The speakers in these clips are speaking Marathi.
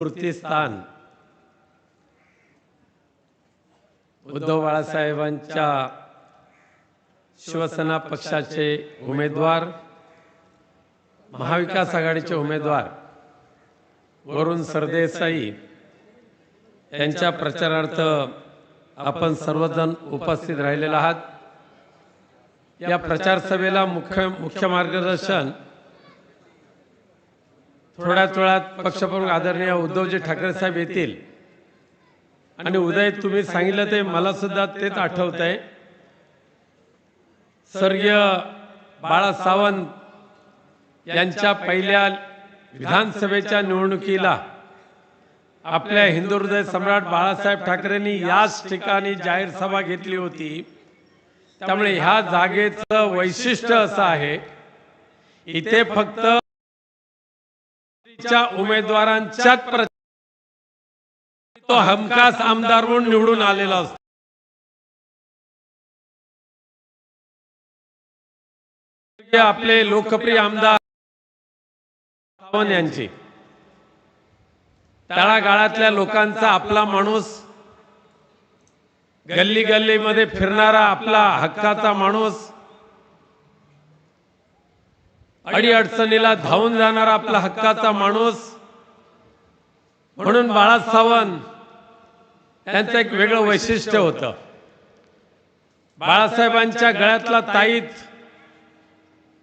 स्फूर्तिस्थान उद्धव बाळासाहेबांच्या शिवसेना पक्षाचे उमेदवार, महाविकास आघाडीचे उमेदवार वरुण सरदेसाई यांच्या प्रचारार्थ आपण सर्वजण उपस्थित राहिलेले आहात। या प्रचार सभेला मुख्य मार्गदर्शन थोड्याच वेळात पक्षप्रमुख आदरणीय उद्धवजी ठाकरे साहेब येतील। आणि उदय, तुम्ही सांगितलं ते मला सुद्धा तेच आठवतंय। स्वर्गीय बाळा सावंत यांच्या पहिल्या विधानसभेच्या निवडणुकीला आपल्या हिंदू हृदय सम्राट बाळासाहेब ठाकरेंनी याच ठिकाणी जाहीर सभा घेतली होती। त्यामुळे ह्या जागेचं वैशिष्ट्य असं आहे, इथे फक्त उमेदवारांच्याच तो हमखास आमदार म्हणून निवडून आलेला असतो। आपले लोकप्रिय आमदार सावंत यांची तळागाळातल्या लोकांचा आपला माणूस, गल्ली गल्लीमध्ये फिरणारा आपला हक्काचा माणूस, अडीअडचणीला धावून जाणारा आपला हक्काचा माणूस, म्हणून बाळा सावंत यांचं एक वेगळं वैशिष्ट्य होतं। बाळासाहेबांच्या गळ्यातला ताईत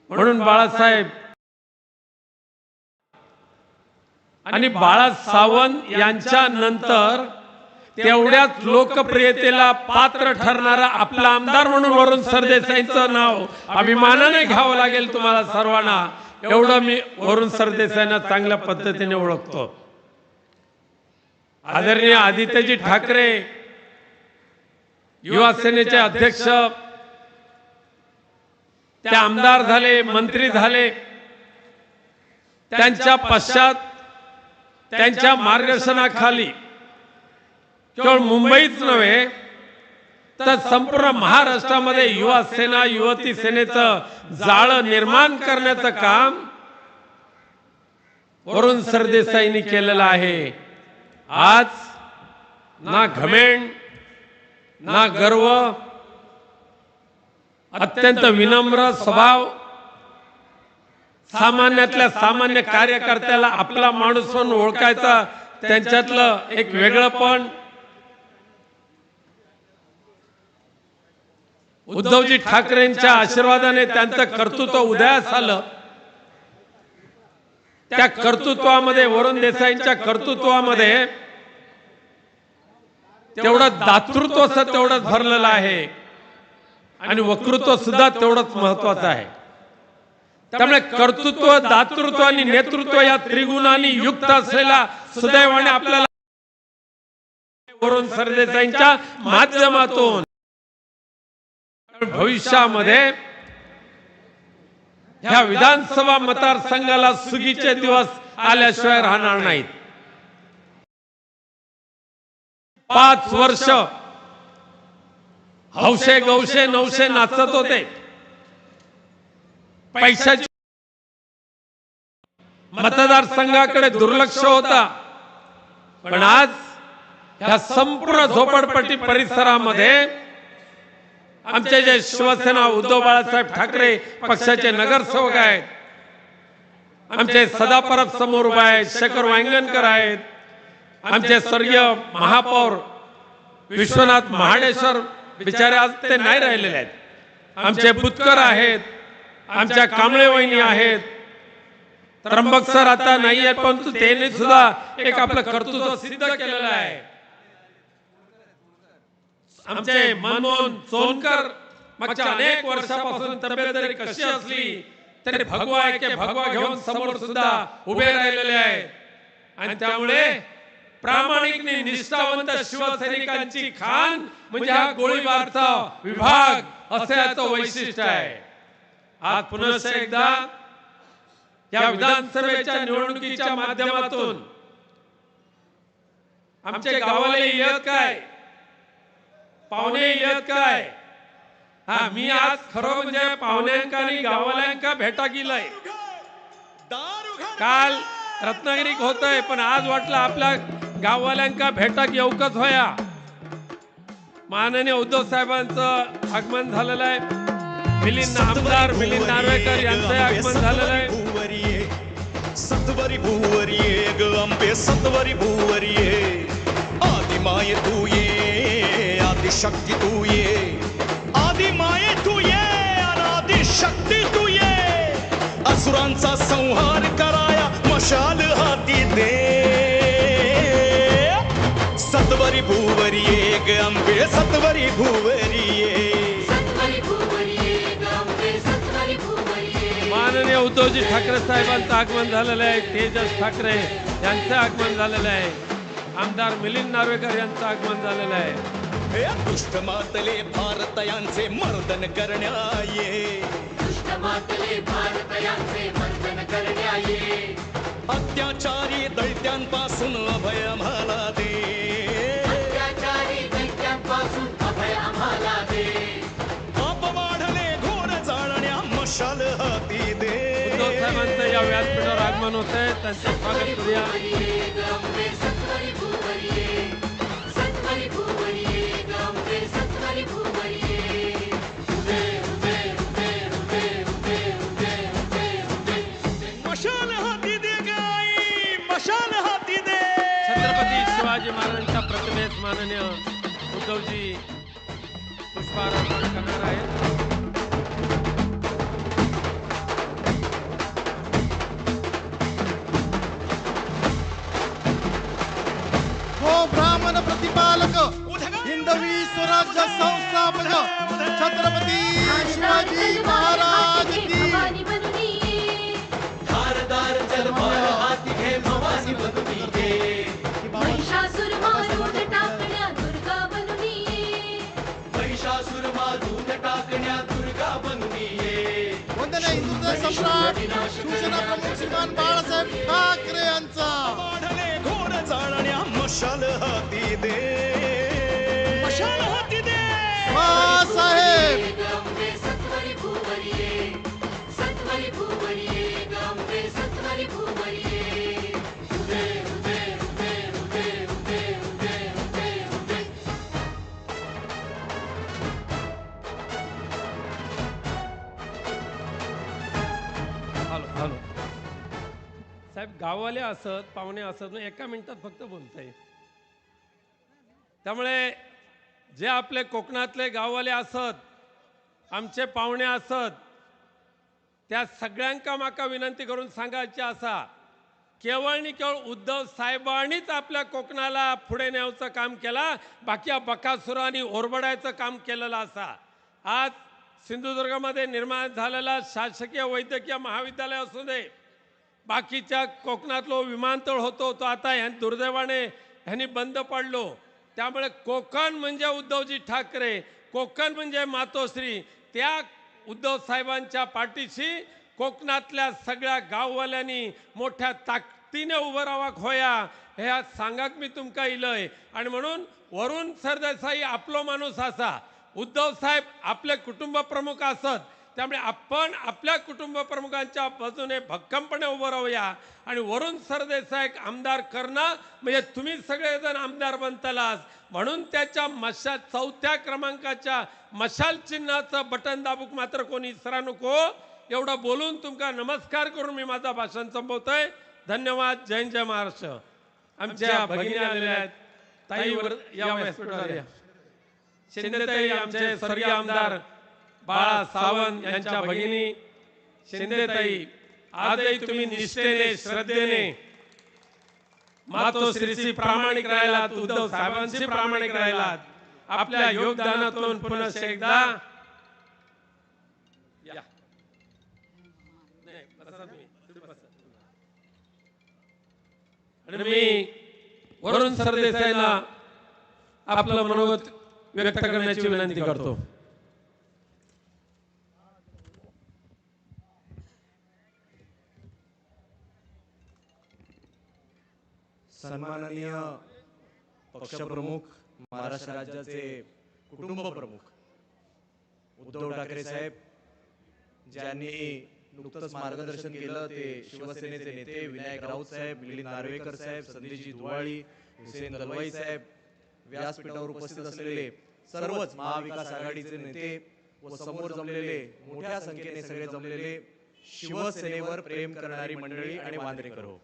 म्हणून बाळासाहेब आणि बाळा सावंत यांच्या नंतर तेवढ्याच लोकप्रियतेला पात्र ठरणारा आपला आमदार म्हणून वरुण सरदेसाईंचं नाव अभिमानाने घ्यावं लागेल तुम्हाला सर्वांना। एवढं मी वरुण सरदेसाईंना चांगल्या पद्धतीने ओळखतो। आदरणीय आदित्यजी ठाकरे युवा सेनेचे अध्यक्ष, ते आमदार झाले, मंत्री झाले, त्यांच्या पश्चात त्यांच्या मार्गदर्शनाखाली केवळ मुंबईच नव्हे तर संपूर्ण महाराष्ट्रामध्ये युवा सेना, युवती सेनेचं जाळं निर्माण करण्याचं काम वरुण सरदेसाईंनी केलेलं आहे। आज ना घमेंड ना गर्व, अत्यंत विनम्र स्वभाव, सामान्यातल्या सामान्य कार्यकर्त्याला आपला माणूस म्हणून ओळखायचा त्यांच्यातलं एक वेगळंपण। उद्धवजी ठाकरेंच्या आशीर्वादाने त्यांचं कर्तृत्व उदयास आलं। त्या कर्तृत्वामध्ये, वरुण देसाईंच्या कर्तृत्वामध्ये तेवढं दातृत्व तेवढंच भरलेलं आहे आणि वक्तृत्व सुद्धा तेवढंच महत्वाचं आहे। त्यामुळे कर्तृत्व, दातृत्व आणि नेतृत्व या त्रिगुणांनी युक्त असलेला सुदैवाने आपल्याला वरुण सरदेसाईंच्या माध्यमातून भविष्यामध्ये ह्या विधानसभा मतदारसंघाला सुगीचे दिवस आल्याशिवाय राहणार नाहीत। 5 वर्ष हौशे गौशे नवशे नाचत होते, पैशाची मतदारसंघाकडे दुर्लक्ष होता, पण आज ह्या संपूर्ण झोपडपट्टी परिसरामध्ये आमचे जे शिवसेना उद्धव बाळासाहेब ठाकरे पक्षाचे नगरसेवक आहेत, आमचे सदापरब समोर उभे आहेत, शेखर वांगणकर आहेत, आमचे स्वर्गीय महापौर विश्वनाथ महाडेश्वर बिचारे आज ते नाही राहिलेले आहेत, आमचे बुतकर आहेत, आमच्या कांबळे वहिनी आहेत, त्र्यंबक सर आता नाही आहेत, परंतु त्यांनी सुद्धा एक आपलं कर्तृत्व सिद्ध केलेलं आहे। आमचे मनमोहन सोनकर मागच्या अनेक वर्षापासून तब्येत जरी कशी असली तरी भगवा एके भगवा घेऊन समोर सुद्धा उभे राहिलेले आहेत। आणि त्यामुळे प्रामाणिक निष्ठावंत शिवसैनिकांची खान म्हणजे हा गोळीबारचा विभाग असं याचं वैशिष्ट्य आहे। आज पुन्हा एकदा या विधानसभेच्या निवडणुकीच्या माध्यमातून आमच्या गावाला येत काय, पाहुणे येत काय, मी आज खरं म्हणजे पाहुण्यांका आणि गावाल्यांका भेटा गेलाय। काल रत्नागिरीक होतंय, पण आज वाटलं आपल्या गाववाल्यांका भेटाक येऊकच होया. माननीय उद्धव साहेबांचं आगमन झालेलं आहे. मिलिंद आमदार मिलिंद नार्वेकर यांचं आगमन झालेलं आहे. सत्वरी भूवरी ग अंबे सत्वरी भूवरी आदि माये तू ये आदि शक्ती तू ये आदि माये तू ये अनादि शक्ती तू ये असुरांचा संहार कराया मशाल हाती दे सत्वरी भूवरी ग अंबे सत्वरी भूवरी माननीय उद्धवजी ठाकरे साहेबांचं आगमन झालेलं आहे. तेजस ठाकरे यांचं आगमन झालेलं आहे. आमदार मिलिंद नार्वेकर यांचं आगमन झालेलं आहे. दुष्ट मातले भारत यांचे मर्दन करण्याये अत्याचारी दैत्यांपासून अभय आम्हाला दे पाप वाढले घोर जाळण्या मशाल हाती दे. उद्धव साहेबांचं या व्यासपीठावर आगमन होत आहे. त्यांचे स्वागत करूया. मशाल हाती दे गाई मशाल हाती दे. छत्रपती शिवाजी महाराजांच्या प्रतिमेस माननीय उद्धवजी पुष्पहार अर्पण करणार आहेत. ब्राह्मण प्रतिपालक हिंदवी स्वराज्य संस्थापक छत्रपती शिवाजी महाराज की धारदार जलभार हाती घे भवानी बनून ये महिषासुर मारून टाकण्या दुर्गा बनून ये महिषासुर मारून टाकण्या दुर्गा बनून ये. वंदना हिंदुत्व सम्राट शिवसेना प्रमुख श्रीमान बाळासाहेब ठाकरे यांचा वाढले घोर जाळण्या मशाल हाती दे मशाल हाती दे. बाळासाहेब सत्वरी भूवरी सत्वरी भूवरी गंगे सत्वरी भूवरी हॅलो हॅलो साहेब, गाववाले असत पाहुणे असत ना, एका मिनिटात फक्त बोलताय. त्यामुळे जे आपले कोकणातले गाववाले असत, आमचे पाहुणे असत, त्या सगळ्यांका माका विनंती करून सांगायची असा, केवळ आणि केवळ उद्धव साहेबांनीच आपल्या कोकणाला पुढे न्यायचं काम केला, बाकी बकासुरांनी ओरबडायचं काम केलेलं असा. आज सिंधुदुर्गामध्ये निर्माण झालेला शासकीय वैद्यकीय महाविद्यालय असू दे, बाकीच्या कोकणातलो विमानतळ होतो तो आता दुर्दैवाने ह्यांनी बंद पडलो. त्यामुळे कोकण म्हणजे उद्धवजी ठाकरे, कोकण म्हणजे मातोश्री. त्या उद्धव साहेबांच्या पाठीशी कोकणातल्या सगळ्या गाववाल्यांनी मोठ्या ताकदीने उभं राहावं होया हे आज सांगाक मी तुमका इलय. आणि म्हणून वरुण सरदेसाई आपलो माणूस असा, उद्धव साहेब आपले कुटुंब प्रमुख असत, त्यामुळे आपण आपल्या कुटुंब प्रमुखांच्या बाजूने भक्कमपणे उभं राहूया. आणि वरुण सरदेसाई आमदार करणं म्हणजे तुम्ही सगळेजण आमदार बनतालाच. म्हणून त्याच्या मशाल 4थ्या क्रमांकाच्या मशाल चिन्हाचं बटन दाबूक मात्र कोणी इसरा नको. एवढं बोलून तुमका नमस्कार करून मी माझा भाषण संपवतोय. धन्यवाद. जय जय महाराष्ट्र. आमच्या भगिनी आलेल्या आहेत, ताईवर या व्यासपीठावर या. शिंदेताई आमचे स्वर्गीय आमदार बाळा सावंत यांच्या भगिनी शिंदेताई, आजही तुम्ही निष्ठेने श्रद्धेने मातोश्रीशी प्रामाणिक राहिलात, उद्धव साहेबांशी प्रामाणिक राहिलात. आपल्या योगदानातून पुन्हा एकदा या. नाही, बसा तुम्ही, बसा. आणि मी वरुण सरदेसाईला आपलं मनोगत व्यक्त करण्याची विनंती करतो. सन्माननीय पक्षप्रमुख, महाराष्ट्र राज्याचे कुटुंब प्रमुख उद्धव ठाकरे साहेब, ज्यांनी नुकतंच मार्गदर्शन केलं ते शिवसेनेचे नेते विनायक राऊत साहेब, मिलिंद नार्वेकर साहेब, संदेशजी दुवाळी, हुसेन दलवाई साहेब, व्यासपीठावर उपस्थित असलेले सर्वच महाविकास आघाडीचे नेते व समोर जमलेले मोठ्या संख्येने सगळे जमलेले शिवसेनेवर प्रेम करणारी मंडळी आणि वांद्रेकर हो,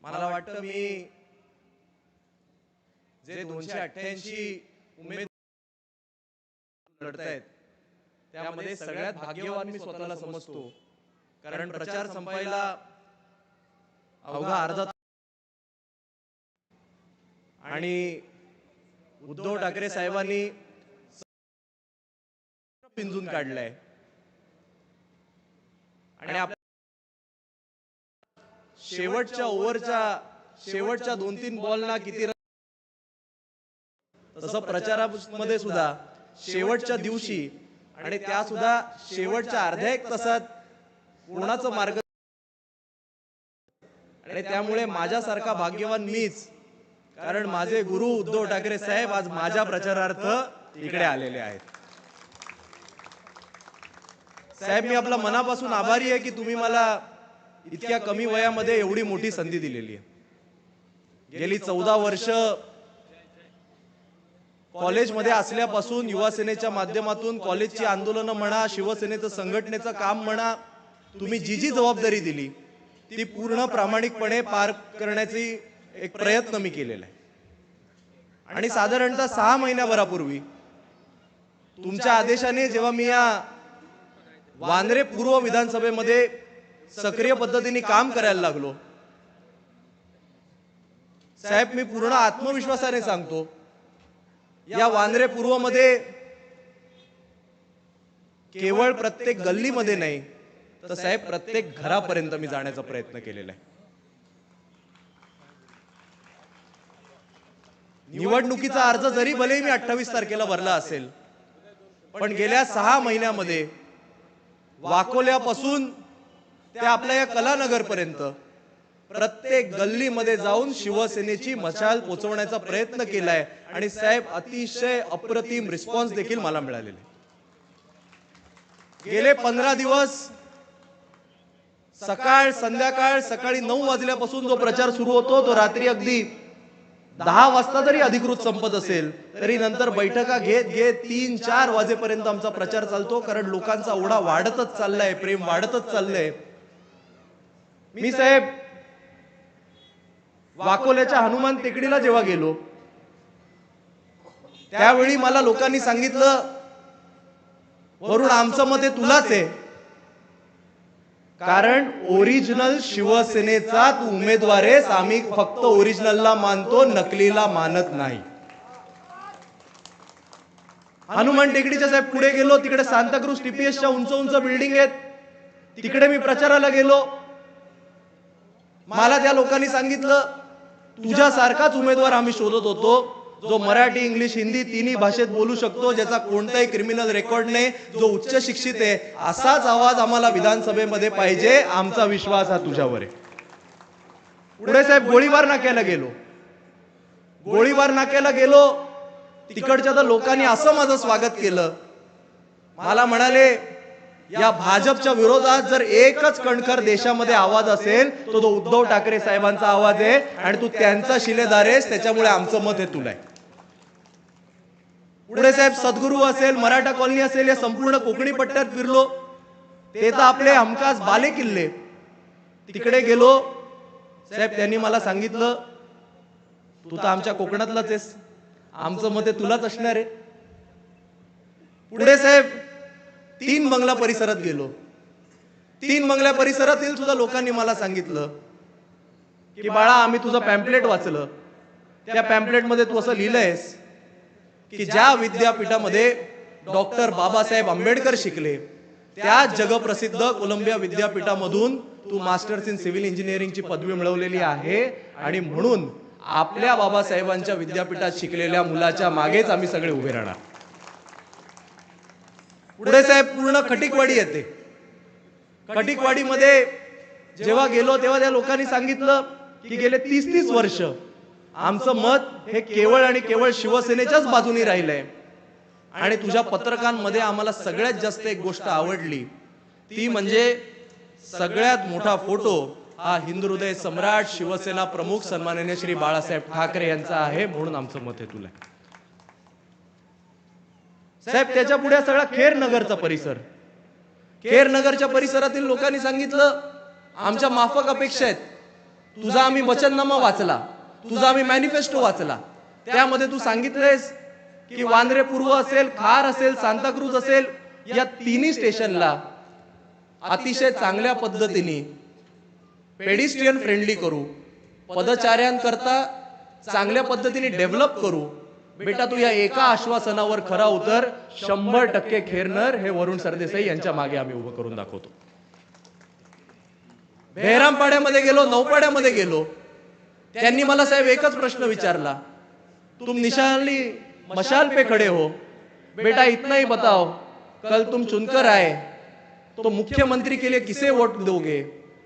मला वाटतं मी जे 288 उमेदवार लढतायत त्यामध्ये सगळ्यात भाग्यवान मी स्वतःला समजतो, कारण प्रचार संपायला अवघा अर्धा आणि उद्धव ठाकरे साहेबांनी पिंजून काढलाय आणि शेवटच्या ओव्हरच्या शेवटच्या 2-3 बॉलना किती तसं प्रचारामध्ये सुद्धा शेवटच्या दिवशी आणि त्या सुद्धा शेवटच्या अर्ध्या एक तासात कोणाचं मार्ग आणि त्यामुळे माझ्यासारखा भाग्यवान मीच, कारण माझे गुरु उद्धव ठाकरे साहेब आज माझ्या प्रचारार्थ इकडे आलेले आहेत. साहेब मी आपला मनापासून आभारी आहे की तुम्ही मला इतक्या कमी वयामध्ये एवढी मोठी संधी दिलेली आहे. गेली 14 वर्ष कॉलेजमध्ये असल्यापासून युवा सेनेच्या माध्यमातून कॉलेजची आंदोलनं म्हणा, शिवसेनेचं संघटनेचं काम म्हणा, तुम्ही जी जी जबाबदारी दिली ती पूर्ण प्रामाणिकपणे पार करण्याची एक प्रयत्न मी केलेला आहे. आणि साधारणतः 6 महिन्याभरापूर्वी तुमच्या आदेशाने जेव्हा मी या वांद्रे पूर्व विधानसभेमध्ये सक्रिय पद्धतीने काम करायला लागलो, साहेब मी पूर्ण आत्मविश्वासाने सांगतो, या वांद्रे पूर्व मध्ये केवळ प्रत्येक गल्लीमध्ये नाही तर साहेब प्रत्येक घरापर्यंत मी जाण्याचा प्रयत्न केलेला आहे. निवडणुकीचा अर्ज जरी भले मी 28 तारखेला भरला असेल, पण गेल्या 6 महिन्यामध्ये वाकोल्यापासून ते आपल्या या कलानगर पर्यंत प्रत्येक गल्लीमध्ये जाऊन शिवसेनेची मशाल पोचवण्याचा प्रयत्न केलाय आणि साहेब अतिशय अप्रतिम रिस्पॉन्स देखील मला मिळालेला आहे. गेले 15 दिवस सकाळ संध्याकाळ सकाळी 9 वाजल्यापासून जो प्रचार सुरू होतो तो रात्री अगदी 10 वाजता जरी अधिकृत संपत असेल तरी नंतर बैठका घेत घेत 3-4 वाजेपर्यंत आमचा प्रचार चालतो, कारण लोकांचा ओढा वाढतच चाललाय, प्रेम वाढतच चाललंय. मी साहेब वाकोल्याच्या हनुमान टेकडीला जेव्हा गेलो त्यावेळी मला लोकांनी सांगितलं, वरुण आमचं मत हे तुलाच आहे, कारण ओरिजिनल शिवसेनेचा तू उमेदवार आहेस, आम्ही फक्त ओरिजिनलला मानतो, नकलीला मानत नाही. हनुमान टेकडीच्या साहेब पुढे गेलो, तिकडे सांताक्रूज टीपीएसच्या उंच उंच बिल्डिंग आहेत, तिकडे मी प्रचाराला गेलो. मला त्या लोकांनी सांगितलं, तुझ्यासारखाच उमेदवार आम्ही शोधत होतो, जो मराठी इंग्लिश हिंदी तिन्ही भाषेत बोलू शकतो, ज्याचा कोणताही क्रिमिनल रेकॉर्ड नाही, जो उच्च शिक्षित आहे, असाच आवाज आम्हाला विधानसभेमध्ये पाहिजे, आमचा विश्वास हा तुझ्यावर आहे. पुढे साहेब गोळीबार नाक्याला गेलो. गोळीबार नाक्याला गेलो, तिकडच्या तर लोकांनी असं माझं स्वागत केलं, मला म्हणाले या भाजपच्या विरोधात जर एकच कणखर देशामध्ये आवाज असेल तो उद्धव ठाकरे साहेबांचा आवाज आहे आणि तू त्यांचा शिलेदार आहेस, त्याच्यामुळे आमचं मत हे तुला आहे. पुढे साहेब सद्गुरू असेल, मराठा कॉलनी असेल, या संपूर्ण कोकणी पट्ट्यात फिरलो, ते तर आपले हमखास बाले किल्ले. तिकडे गेलो साहेब, त्यांनी मला सांगितलं तू तर आमच्या कोकणातलाच आहेस, आमचं मत हे तुलाच असणार आहे. पुढे साहेब 3 बंगला परिसरात गेलो. 3 बंगल्या परिसरातील सुद्धा लोकांनी मला सांगितलं की बाळा आम्ही तुझं पॅम्पलेट वाचलं, त्या पॅम्पलेट मध्ये तू असं लिहिलंयस की ज्या विद्यापीठामध्ये डॉक्टर बाबासाहेब आंबेडकर शिकले त्या जगप्रसिद्ध कोलंबिया विद्यापीठामधून तू मास्टर्स इन सिव्हिल इंजिनिअरिंगची पदवी मिळवलेली आहे आणि म्हणून आपल्या बाबासाहेबांच्या विद्यापीठात शिकलेल्या मुलाच्या मागेच आम्ही सगळे उभे राहणार. पुढे साहेब पूर्ण खटिकवाडी येते. खटिकवाडीमध्ये जेव्हा गेलो तेव्हा त्या लोकांनी सांगितलं की गेले 30-30 वर्ष आमचं मत हे केवळ आणि केवळ शिवसेनेच्याच बाजूने राहिलंय आणि तुझ्या पत्रकांमध्ये आम्हाला सगळ्यात जास्त एक गोष्ट आवडली ती म्हणजे सगळ्यात मोठा फोटो हा हिंदू हृदय सम्राट शिवसेना प्रमुख सन्माननीय श्री बाळासाहेब ठाकरे यांचा आहे, म्हणून आमचं मत आहे तुला साहेब. त्याच्या पुढे सगळा खेर नगरचा परिसर, खेर नगरच्या परिसरातील लोकांनी सांगितलं आमच्या माफक अपेक्षा आहेत. तुझा आम्ही वचननामा वाचला, तुझा आम्ही मॅनिफेस्टो वाचला, त्यामध्ये तू सांगितलेस की वांद्रे पूर्व असेल, खार असेल, सांताक्रूज असेल, या तिन्ही स्टेशनला अतिशय चांगल्या पद्धतीने पेडिस्ट्रियन फ्रेंडली करू, पदचाऱ्यांकरता चांगल्या पद्धतीने डेव्हलप करू. बेटा तू या एका आश्वासनावर खरा उतर, 100% खेरनर हे वरुण सरदेसाई यांच्या मागे आम्ही उभं करून दाखवतो. बेहरामपाड्यामध्ये गेलो, नौपाड्यामध्ये गेलो, त्यांनी मला साहेब एकच प्रश्न विचारला, तुम निशाली मशाल पे खडे हो, बेटा इतना ही बताओ कल तुम चुनकर आए तो मुख्यमंत्री के लिए किसे वोट दोगे?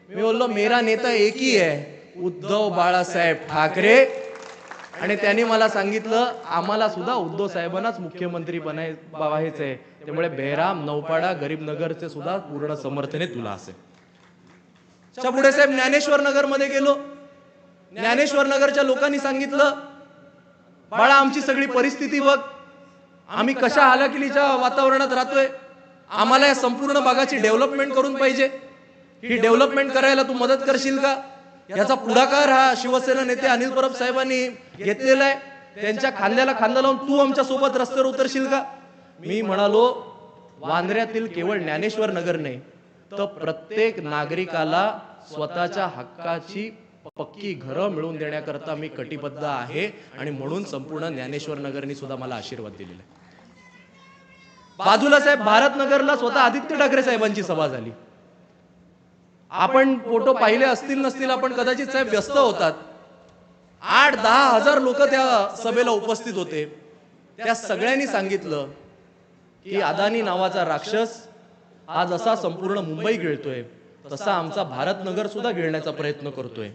मी बोललो मेरा नेता एक ही है, उद्धव बाळासाहेब ठाकरे. आणि त्यांनी मला सांगितलं आम्हाला सुद्धा उद्धव साहेबांनाच मुख्यमंत्री व्हायचंय, त्यामुळे बेहराम, नौपाडा, गरीब नगरचे सुद्धा पूर्ण समर्थन आहे तुला असेल. पुढे साहेब ज्ञानेश्वर नगर मध्ये गेलो, ज्ञानेश्वर नगरच्या लोकांनी सांगितलं बाळा आमची सगळी परिस्थिती बघ, आम्ही कशा हालाकिलीच्या वातावरणात राहतोय, आम्हाला या संपूर्ण भागाची डेव्हलपमेंट करून पाहिजे, ही डेव्हलपमेंट करायला तू मदत करशील का? याचा पुढाकार हा शिवसेना नेते अनिल परब साहेबांनी घेतलेला आहे, त्यांच्या खांद्याला खांदा लावून तू आमच्या सोबत रस्त्यावर उतरशील का? मी म्हणालो वांद्र्यातील केवळ ज्ञानेश्वर नगर नाही तर प्रत्येक नागरिकाला स्वतःच्या हक्काची पक्की घरं मिळवून देण्याकरता मी कटिबद्ध आहे, आणि म्हणून संपूर्ण ज्ञानेश्वर नगरनी सुद्धा मला आशीर्वाद दिलेला आहे. बाजूला साहेब भारतनगरला स्वतः आदित्य ठाकरे साहेबांची सभा झाली. आपण फोटो पाहिले असतील नसतील, आपण कदाचित साहेब व्यस्त होतात. 8-10 हजार लोक त्या सभेला उपस्थित होते. त्या सगळ्यांनी सांगितलं की अदानी नावाचा राक्षस आज असा संपूर्ण मुंबई गिळतोय, तसा आमचा भारतनगर सुद्धा गिळण्याचा प्रयत्न करतोय,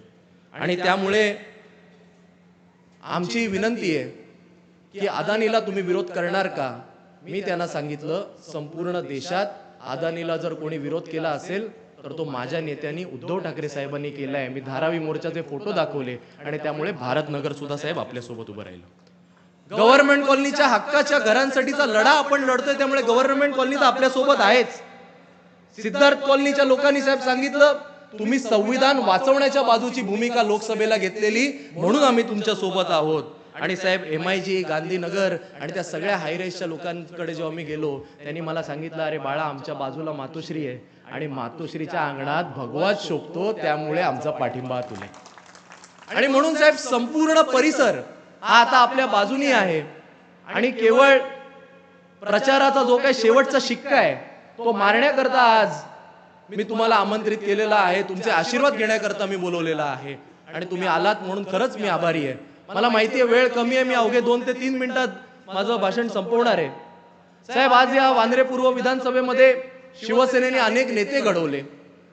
आणि त्यामुळे आमची विनंती आहे की अदानीला तुम्ही विरोध करणार का? मी त्यांना सांगितलं संपूर्ण देशात अदानीला जर कोणी विरोध केला असेल तर तो माझ्या नेत्यांनी उद्धव ठाकरे साहेबांनी केलाय. मी धारावी मोर्चाचे फोटो दाखवले, आणि त्यामुळे भारतनगर सुद्धा साहेब आपल्या सोबत उभं राहिलं. गव्हर्नमेंट कॉलनीच्या हक्काच्या घरांसाठीचा लढा आपण लढतोय, त्यामुळे गव्हर्नमेंट कॉलनी तर आपल्या सोबत आहेच. सिद्धार्थ कॉलनीच्या लोकांनी साहेब सांगितलं तुम्ही संविधान वाचवण्याच्या बाजूची भूमिका लोकसभेला घेतलेली, म्हणून आम्ही तुमच्या सोबत आहोत. आणि साहेब MIG, गांधीनगर आणि त्या सगळ्या हायराईजच्या लोकांकडे जेव्हा मी गेलो, त्यांनी मला सांगितलं अरे बाळा आमच्या बाजूला मातोश्री आहे, आणि मातोश्रीच्या अंगणात भगवाच शोभतो, त्यामुळे आमचा पाठिंबा तुला. आणि म्हणून साहेब संपूर्ण परिसर हा आता आपल्या बाजूनी आहे, आणि केवळ प्रचाराचा जो काही शेवटचा शिक्का आहे तो मारण्याकरता आज मी तुम्हाला आमंत्रित केलेला आहे, तुमचे आशीर्वाद घेण्याकरता मी बोलवलेला आहे, आणि तुम्ही आलात म्हणून खरंच मी आभारी आहे. मला माहिती आहे वेळ कमी आहे, मी अवघे 2 ते 3 मिनिटात माझं भाषण संपवणार आहे. साहेब आज या वांद्रे पूर्व विधानसभेमध्ये शिवसेनेने अनेक नेते घडवले,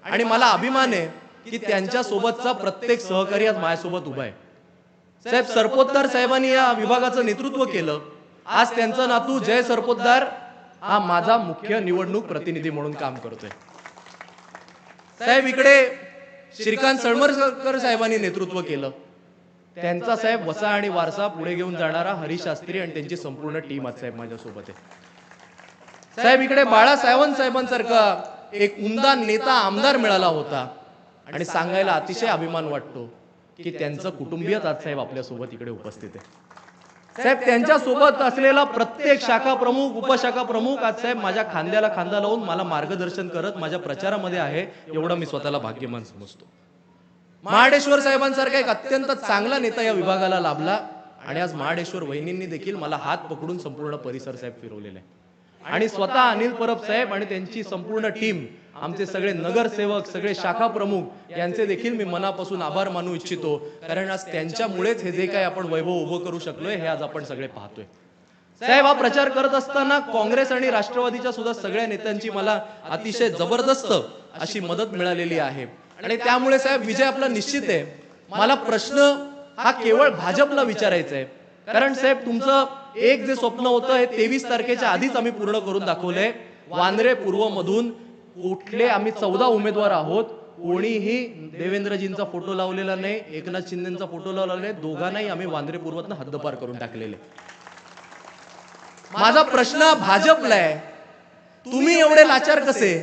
आणि मला अभिमान आहे की त्यांच्या सोबतचा प्रत्येक सहकारी आज माझ्यासोबत उभा आहे. साहेब सरपोतदार साहेबांनी या विभागाचं नेतृत्व केलं, आज त्यांचा नातू जय सरपोतदार हा माझा मुख्य निवडणूक प्रतिनिधी म्हणून काम करतोय. साहेब इकडे श्रीकांत सळमरकर साहेबांनी नेतृत्व केलं, त्यांचा साहेब वसा आणि वारसा पुढे घेऊन जाणारा हरीश शास्त्री आणि त्यांची संपूर्ण टीम आज साहेब माझ्यासोबत आहे. साहेब इकडे बाळासाहेब साहेबांसारखा एक उमदा नेता आमदार मिळाला होता, आणि सांगायला अतिशय अभिमान वाटतो की त्यांचं कुटुंबीयच आज साहेब आपल्या सोबत इकडे उपस्थित आहे. साहेब त्यांच्या सोबत असलेला प्रत्येक शाखा प्रमुख, उपशाखा प्रमुख आज साहेब माझ्या खांद्याला खांदा लावून मला मार्गदर्शन करत माझ्या प्रचारामध्ये आहे, एवढं मी स्वतःला भाग्यवान समजतो. महाडेश्वर साहेबांसारखा एक अत्यंत चांगला नेता या विभागाला लाभला, आणि आज महाडेश्वर वहिनींनी देखील मला हात पकडून संपूर्ण परिसर साहेब फिरवलेला आहे. आणि स्वतः अनिल परब साहेब आणि त्यांची संपूर्ण टीम, आमचे सगळे नगरसेवक, सगळे शाखा प्रमुख यांचे देखील मी मनापासून आभार मानू इच्छितो, कारण आज त्यांच्यामुळेच हे जे काही आपण वैभव उभं करू शकलोय हे आज आपण सगळे पाहतोय. साहेब हा प्रचार करत असताना काँग्रेस आणि राष्ट्रवादीच्या सुद्धा सगळ्या नेत्यांची मला अतिशय जबरदस्त अशी मदत मिळालेली आहे, आणि त्यामुळे साहेब विजय आपला निश्चित आहे. मला प्रश्न हा केवळ भाजपला विचारायचा आहे, कारण साहेब तुमचं एक जे स्वप्न होतं हे 23 तारखेच्या आधीच आम्ही पूर्ण करून दाखवलंय. वांद्रे पूर्व मधून कुठले आम्ही 14 उमेदवार आहोत, कोणीही देवेंद्रजींचा फोटो लावलेला नाही, एकनाथ शिंदेचा फोटो लावलेला नाही, दोघांनाही आम्ही वांद्रे पूर्वतनं हद्दपार करून टाकलेले. माझा प्रश्न भाजपला आहे, तुम्ही एवढे लाचार कसे?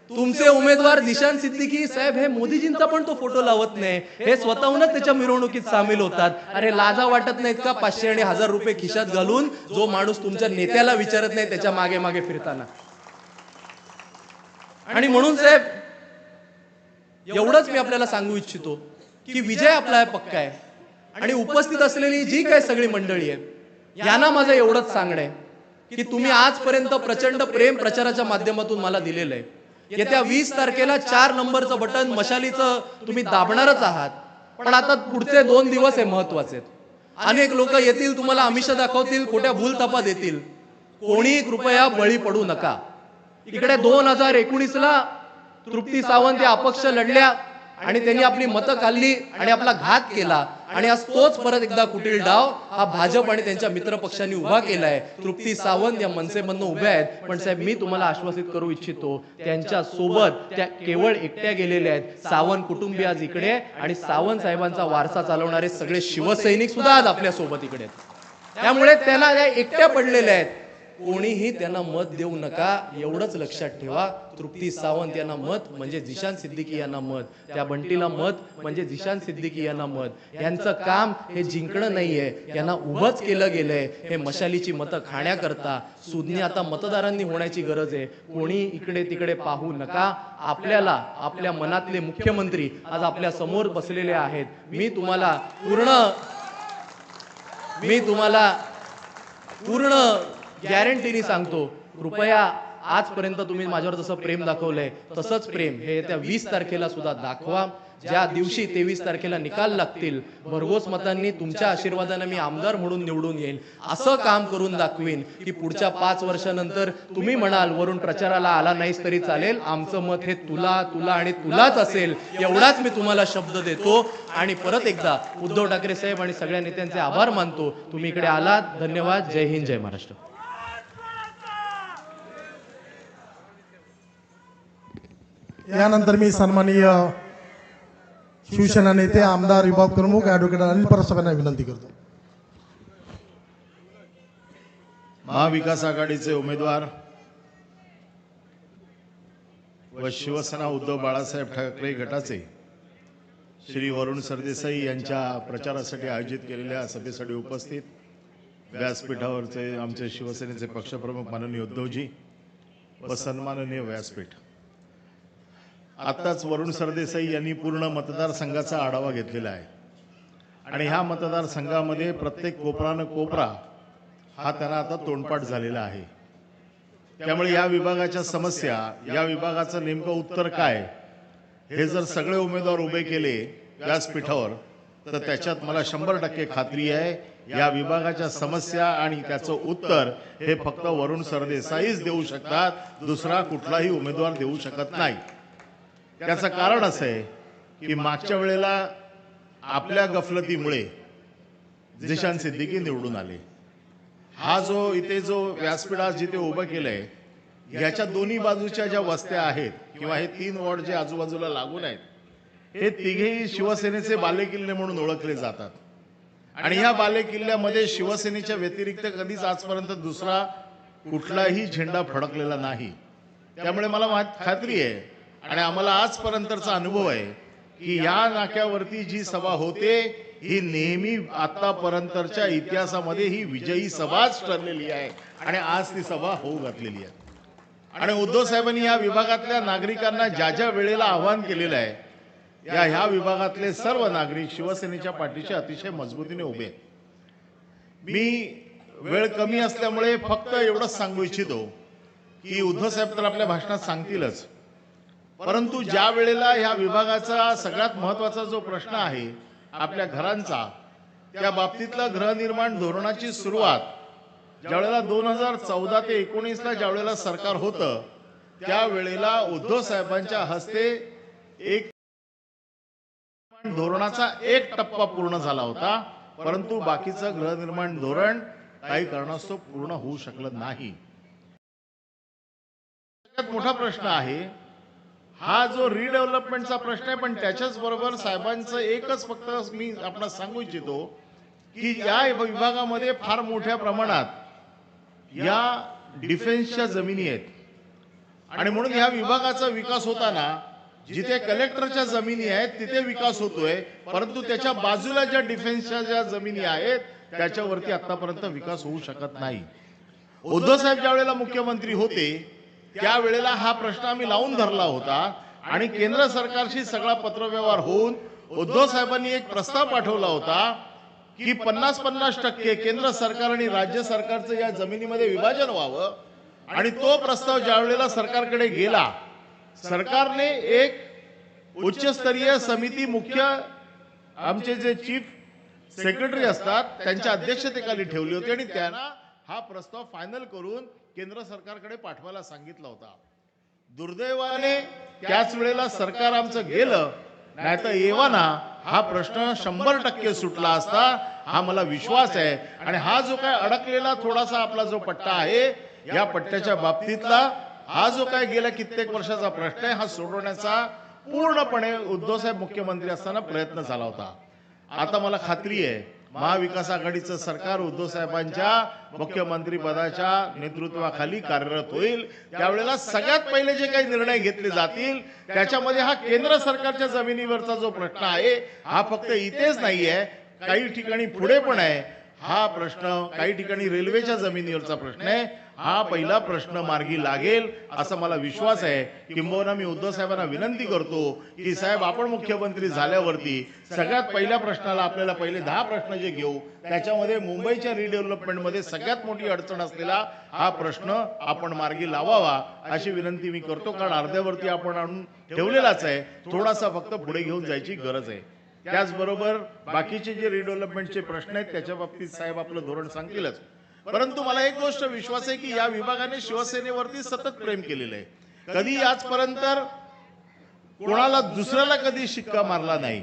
तुमचे उमेदवार दिशान सिद्दीकी साहेब हे मोदीजींचा पण तो फोटो लावत नाही, हे स्वतःहूनच त्याच्या मिरवणुकीत सामील होतात. अरे लाजा वाटत नाहीत का 500 आणि 1000 रुपये खिशात घालून जो माणूस तुमच्या नेत्याला विचारत नाही त्याच्या मागे मागे फिरताना? आणि म्हणून साहेब एवढंच मी आपल्याला सांगू इच्छितो की विजय आपला पक्का आहे. आणि उपस्थित असलेली जी काही सगळी मंडळी आहे यांना माझं एवढंच सांगणं आहे की तुम्ही आजपर्यंत प्रचंड प्रेम प्रचाराच्या माध्यमातून मला दिलेलं आहे. येत्या 20 तारखेला 4 नंबरचं बटन मशालीचं तुम्ही दाबणारच आहात. पण आता पुढचे 2 दिवस हे महत्वाचे आहेत. अनेक लोक येतील, तुम्हाला आमिष दाखवतील, खोट्या भूलथापा देतील. कोणी कृपया बळी पडू नका. इकडे 2019ला तृप्ती सावंत या अपक्ष लढल्या आणि त्यांनी आपली मतं खाल्ली आणि आपला घात केला. आणि आज तोच परत एकदा कुटील डाव हा भाजप आणि त्यांच्या मित्र पक्षांनी उभा केलाय. तृप्ती सावंत या मनसेमधनं उभ्या आहेत. पण साहेब मी तुम्हाला आश्वासित करू इच्छितो, त्यांच्या सोबत त्या केवळ एकट्या गेलेल्या आहेत. सावंत कुटुंबीय आज इकडे आणि सावंत साहेबांचा वारसा चालवणारे सगळे शिवसैनिक सुद्धा आज आपल्या सोबत इकडे आहेत. त्यामुळे त्यांना त्या एकट्या पडलेल्या आहेत. कोणीही त्यांना मत देऊ नका, एवढंच लक्षात ठेवा. तृप्ती सावंत यांना मत म्हणजे जिशान सिद्दीकी यांना मत, त्या बंटीला मत म्हणजे जिशान सिद्दीकी यांना मत. यांचं काम हे जिंकणं नाहीये, यांना उभंच केलं गेलंय हे मशालीची मतं खाण्याकरता. सुज्ञ आता मतदारांनी होण्याची गरज आहे. कोणी इकडे तिकडे पाहू नका. आपल्याला आपल्या मनातले मुख्यमंत्री आज आपल्या समोर बसलेले आहेत. मी तुम्हाला पूर्ण गॅरंटीनी सांगतो, कृपया आजपर्यंत तुम्ही माझ्यावर जसं प्रेम दाखवलंय तसंच प्रेम हे येत्या 20 तारखेला सुद्धा दाखवा. ज्या दिवशी 23 तारखेला निकाल लागतील, भरघोस मतांनी तुमच्या आशीर्वादाने मी आमदार म्हणून निवडून येईल. असं काम करून दाखवीन की पुढच्या 5 वर्षानंतर तुम्ही म्हणाल वरून प्रचाराला आला नाहीस तरी चालेल, आमचं मत हे तुला तुला आणि तुलाच असेल. एवढाच मी तुम्हाला शब्द देतो. आणि परत एकदा उद्धव ठाकरे साहेब आणि सगळ्या नेत्यांचे आभार मानतो. तुम्ही इकडे आलात, धन्यवाद. जय हिंद, जय महाराष्ट्र. यानंतर मी सन्माननीय शिवसेना नेते आमदार विभाग प्रमुख ॲडव्होकेट अनिल परसाबांना विनंती करतो. महाविकास आघाडीचे उमेदवार व शिवसेना उद्धव बाळासाहेब ठाकरे गटाचे श्री वरुण सरदेसाई यांच्या प्रचारासाठी आयोजित केलेल्या सभेसाठी उपस्थित व्यासपीठावरचे आमचे शिवसेनेचे पक्षप्रमुख माननीय उद्धवजी व सन्माननीय व्यासपीठ. आत्ताच वरुण सरदेसाई यांनी पूर्ण मतदारसंघाचा आढावा घेतलेला आहे आणि ह्या मतदारसंघामध्ये प्रत्येक कोपरानं कोपरा हा त्यांना आता तोंडपाठ झालेला आहे. त्यामुळे या विभागाच्या समस्या, या विभागाचं नेमकं उत्तर काय हे जर सगळे उमेदवार उभे केले व्यासपीठावर तर त्याच्यात मला 100% खात्री आहे या विभागाच्या समस्या आणि त्याचं उत्तर हे फक्त वरुण सरदेसाईच देऊ शकतात, दुसरा कुठलाही उमेदवार देऊ शकत नाही. त्याचं कारण असं आहे की मागच्या वेळेला आपल्या गफलतीमुळे जिशान सिद्दीकी निवडून आले. हा जो व्यासपीठ आज जिथे उभं केलंय याच्या दोन्ही बाजूच्या ज्या वस्त्या आहेत किंवा हे 3 वॉर्ड जे आजूबाजूला लागून आहेत हे तिघेही शिवसेनेचे बालेकिल्ले म्हणून ओळखले जातात. आणि ह्या बालेकिल्ल्यामध्ये शिवसेनेच्या व्यतिरिक्त कधीच आजपर्यंत दुसरा कुठलाही झेंडा फडकलेला नाही. त्यामुळे मला खात्री आहे आणि आम्हाला आजपर्यंतचा अनुभव आहे की या नाक्यावरती जी सभा होते ही नेहमी आतापर्यंतच्या इतिहासामध्ये ही विजयी सभाच ठरलेली आहे आणि आज ती सभा होऊ घातलेली आहे. आणि उद्धव साहेबांनी या विभागातल्या नागरिकांना ज्या ज्या वेळेला आवाहन केलेलं आहे ह्या विभागातले सर्व नागरिक शिवसेनेच्या पाठीशी अतिशय मजबूतीने उभे आहेत. मी वेळ कमी असल्यामुळे फक्त एवढंच सांगू इच्छितो की उद्धव साहेब तर आपल्या भाषणात सांगतीलच, परंतु ज्या वेळेला ह्या विभागाचा सगळ्यात महत्त्वाचा जो प्रश्न आहे आपल्या घरांचा, त्या बाबतीतला गृहनिर्माण धोरणाची सुरुवात ज्यावेळेला 2014 ते 19ला ज्यावेळेला सरकार होतं त्यावेळेला उद्धव साहेबांच्या हस्ते एक धोरणाचा 1 टप्पा पूर्ण झाला होता, परंतु बाकीचं गृहनिर्माण धोरण काही कारणास्तव पूर्ण होऊ शकलं नाही. सगळ्यात मोठा प्रश्न आहे हा जो रिडेव्हलपमेंटचा प्रश्न आहे, पण त्याच्याच बरोबर साहेबांचं एकच फक्त मी आपणास सांगू इच्छितो की या विभागामध्ये फार मोठ्या प्रमाणात या डिफेन्सच्या जमिनी आहेत आणि म्हणून या विभागाचा विकास होताना जिथे कलेक्टरच्या जमिनी आहेत तिथे विकास होतोय, परंतु त्याच्या बाजूला ज्या डिफेन्सच्या ज्या जमिनी आहेत त्याच्यावरती आतापर्यंत विकास होऊ शकत नाही. उद्धव साहेब ज्या वेळेला मुख्यमंत्री होते त्यावेळेला हा प्रश्न आम्ही लावून धरला होता आणि केंद्र सरकारशी सगळा पत्रव्यवहार होऊन उद्धव साहेबांनी एक प्रस्ताव पाठवला होता की 50-50% केंद्र सरकार आणि राज्य सरकारचं या जमिनीमध्ये विभाजन व्हावं. आणि तो प्रस्ताव ज्या वेळेला सरकारकडे गेला, सरकारने एक उच्चस्तरीय समिती मुख्य आमचे जे चीफ सेक्रेटरी असतात त्यांच्या अध्यक्षतेखाली ठेवली होती आणि त्यांना हा प्रस्ताव फायनल करून केंद्र सरकारकडे पाठवायला सांगितला होता. दुर्दैवाने त्याच वेळेला सरकार आमचं गेलं, नाहीतर येवाना हा प्रश्न 100% सुटला असता, हा मला विश्वास आहे. आणि हा जो काय अडकलेला थोडासा आपला जो पट्टा आहे या पट्ट्याच्या बाबतीतला हा जो काय गेल्या कित्येक वर्षाचा प्रश्न आहे हा सोडवण्याचा पूर्णपणे उद्धव साहेब मुख्यमंत्री असताना प्रयत्न झाला होता. आता मला खात्री आहे महाविकास आघाडीचं सरकार उद्धव साहेबांच्या मुख्यमंत्री पदाच्या नेतृत्वाखाली कार्यरत होईल. त्यावेळेला सगळ्यात पहिले जे काही निर्णय घेतले जातील त्याच्यामध्ये हा केंद्र सरकारच्या जमिनीवरचा जो प्रश्न आहे हा फक्त इथेच नाहीये, काही ठिकाणी पुढे पण आहे. हा प्रश्न काही ठिकाणी रेल्वेच्या जमिनीवरचा प्रश्न आहे. हा पहिला प्रश्न मार्गी लागेल असा मला विश्वास आहे. किंबहुना मी उद्धव साहेबांना विनंती करतो की साहेब आपण मुख्यमंत्री झाल्यावरती सगळ्यात पहिल्या प्रश्नाला आपल्याला पहिले 10 प्रश्न जे घेऊ त्याच्यामध्ये मुंबईच्या रिडेव्हलपमेंटमध्ये सगळ्यात मोठी अडचण असलेला हा प्रश्न आपण मार्गी लावावा अशी विनंती मी करतो. कारण अर्ध्यावरती आपण आणून ठेवलेलाच आहे, थोडासा फक्त पुढे घेऊन जायची गरज आहे. त्याचबरोबर बाकीचे जे रिडेव्हलपमेंटचे प्रश्न आहेत त्याच्या बाबतीत साहेब आपलं धोरण सांगतीलच. परंतु मला एक गोष्ट विश्वास आहे की या विभागाने शिवसेनेवरती सतत प्रेम केलेलं आहे. कधी आजपर्यंत कोणाला दुसऱ्याला कधी शिक्का मारला नाही.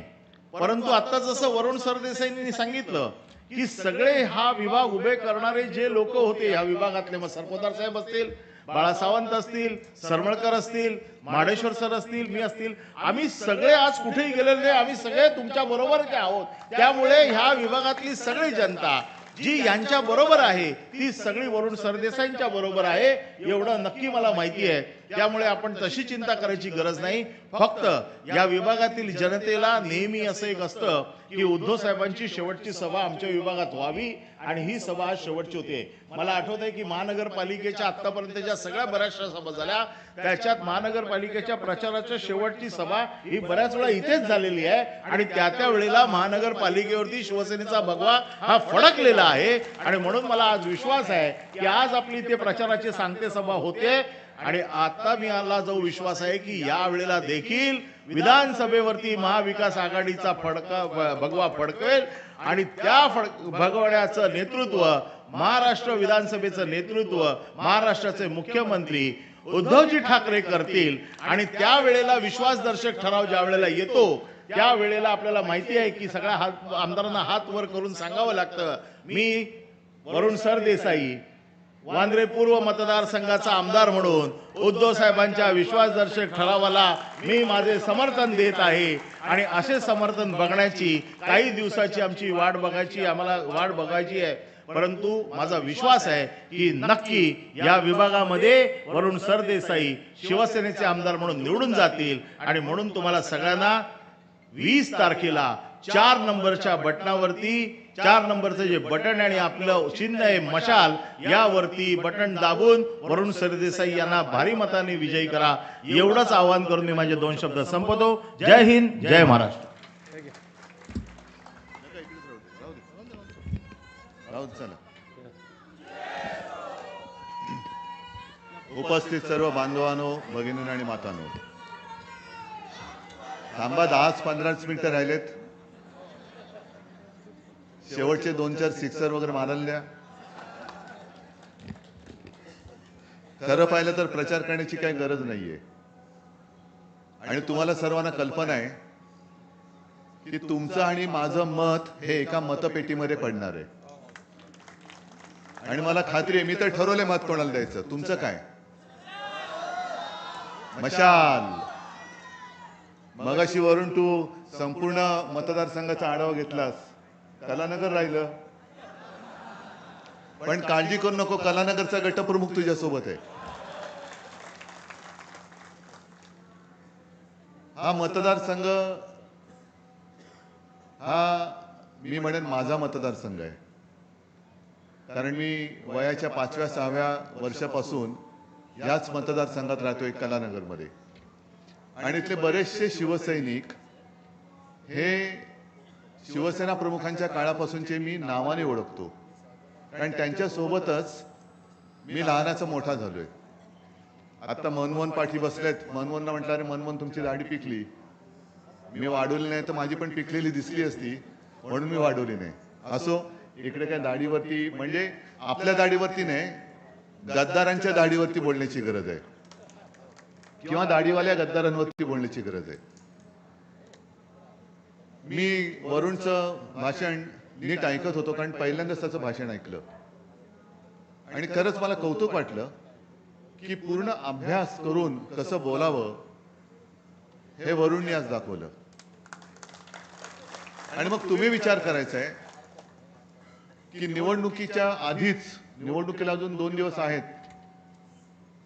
परंतु आता जसं वरुण सरदेसाईंनी सांगितलं की सगळे हा विभाग उभे करणारे जे लोक होते या विभागातले, मग सरपोतदार साहेब असतील, बाळा सावंत असतील, सरमळकर असतील, माडेश्वर सर असतील, मी असतील, आम्ही सगळे आज कुठेही गेलेले नाही, आम्ही सगळे तुमच्या बरोबर आहोत. त्यामुळे ह्या विभागातली सगळी जनता जी यांच्या बरोबर आहे ती सगळी वरुण सरदेसाईंच्या बरोबर आहे एवढं नक्की मला माहिती आहे. त्यामुळे आपण तशी चिंता करायची गरज नाही. फक्त या विभागातील जनतेला नेहमी असं एक असतं की उद्धव साहेबांची शेवटची सभा आमच्या विभागात व्हावी आणि ही सभा आज शेवटची होते. मला आठवत आहे की महानगरपालिकेच्या आतापर्यंतच्या सगळ्या बऱ्याचशा सभा झाल्या, त्याच्यात महानगरपालिकेच्या प्रचाराच्या शेवटची सभा ही बऱ्याच वेळा इथेच झालेली आहे आणि त्या वेळेला महानगरपालिकेवरती शिवसेनेचा भगवा हा फडकलेला आहे. आणि म्हणून मला आज विश्वास आहे की आज आपली ते प्रचाराची सांगते सभा होते आणि आता मी मला जो विश्वास आहे की या वेळेला देखील विधानसभेवरती महाविकास आघाडीचा भगवा फडकेल आणि त्या भगवण्याचं नेतृत्व महाराष्ट्र विधानसभेचं नेतृत्व महाराष्ट्राचे मुख्यमंत्री उद्धवजी ठाकरे करतील. आणि त्या वेळेला विश्वासदर्शक ठराव ज्या वेळेला येतो त्या वेळेला आपल्याला माहिती आहे की सगळ्या आमदारांना हात वर करून सांगावं लागतं, मी वरुण सरदेसाई वांद्रे पूर्व मतदारसंघाचा आमदार म्हणून उद्धव साहेबांच्या विश्वासदर्शक ठरावाला मी माझे समर्थन देत आहे. आणि असे समर्थन बघण्याची काही दिवसाची आमची आम्हाला वाट बघायची आहे. परंतु माझा विश्वास आहे की नक्की या विभागामध्ये वरुण सरदेसाई शिवसेनेचे आमदार म्हणून निवडून जातील. आणि म्हणून तुम्हाला सगळ्यांना 20 तारखेला 4 नंबरच्या बटनावरती 4 नंबरचं जे बटन आणि आपलं चिन्ह आहे मशाल यावरती बटन दाबून वरुण सरदेसाई यांना भारी मताने विजयी करा एवढंच आवाहन करून मी माझे 2 शब्द संपवतो. जय हिंद, जय महाराष्ट्र. उपस्थित सर्व बांधवांनो, भगिनींनो आणि मातांनो, थांबा 10-15 मिनिटं राहिलेत. शेवटचे 2-4 सिक्सर वगैरे मारायला द्या. खरं पाहिलं तर प्रचार करण्याची काही गरज नाहीये. आणि तुम्हाला सर्वांना कल्पना आहे की तुमचं आणि माझं मत हे एका मतपेटीमध्ये पडणार आहे. आणि मला खात्री आहे, मी तर ठरवले मत कोणाला द्यायचं. तुमचं काय? मशाल. मगाशी वरून तू संपूर्ण मतदारसंघाचा आढावा घेतलास, कलानगर राहिलं. पण काळजी करू नको, कलानगरचा गटप्रमुख तुझ्यासोबत आहे. हा मतदारसंघ हा मी म्हणेन माझा मतदारसंघ आहे. कारण मी वयाच्या 5व्या-6व्या वर्षापासून याच मतदारसंघात राहतोय, कलानगरमध्ये. आणि इथले बरेचसे शिवसैनिक हे शिवसेना प्रमुखांच्या काळापासूनचे मी नावाने ओळखतो. कारण त्यांच्या सोबतच मी लहानाचा मोठा झालोय. आता मनमोहन पाठी बसलेत. मनमोहनला म्हटलं, अरे मनमोहन तुमची दाढी पिकली. मी वाढवली नाही तर माझी पण पिकलेली दिसली असती, म्हणून मी वाढवली नाही. असो, इकडे काय दाढीवरती म्हणजे आपल्या दाढीवरती नाही, गद्दारांच्या दाढीवरती बोलण्याची गरज आहे, किंवा दाढीवाल्या गद्दारांवरती बोलण्याची गरज आहे. मी वरुणचं भाषण नीट ऐकत होतो, कारण पहिल्यांदाच त्याचं भाषण ऐकलं. आणि खरंच मला कौतुक वाटलं की पूर्ण अभ्यास करून कसं बोलावं हे वरुणने आज दाखवलं. आणि मग तुम्ही विचार करायचा आहे की निवडणुकीच्या आधीच, निवडणुकीला अजून 2 दिवस आहेत,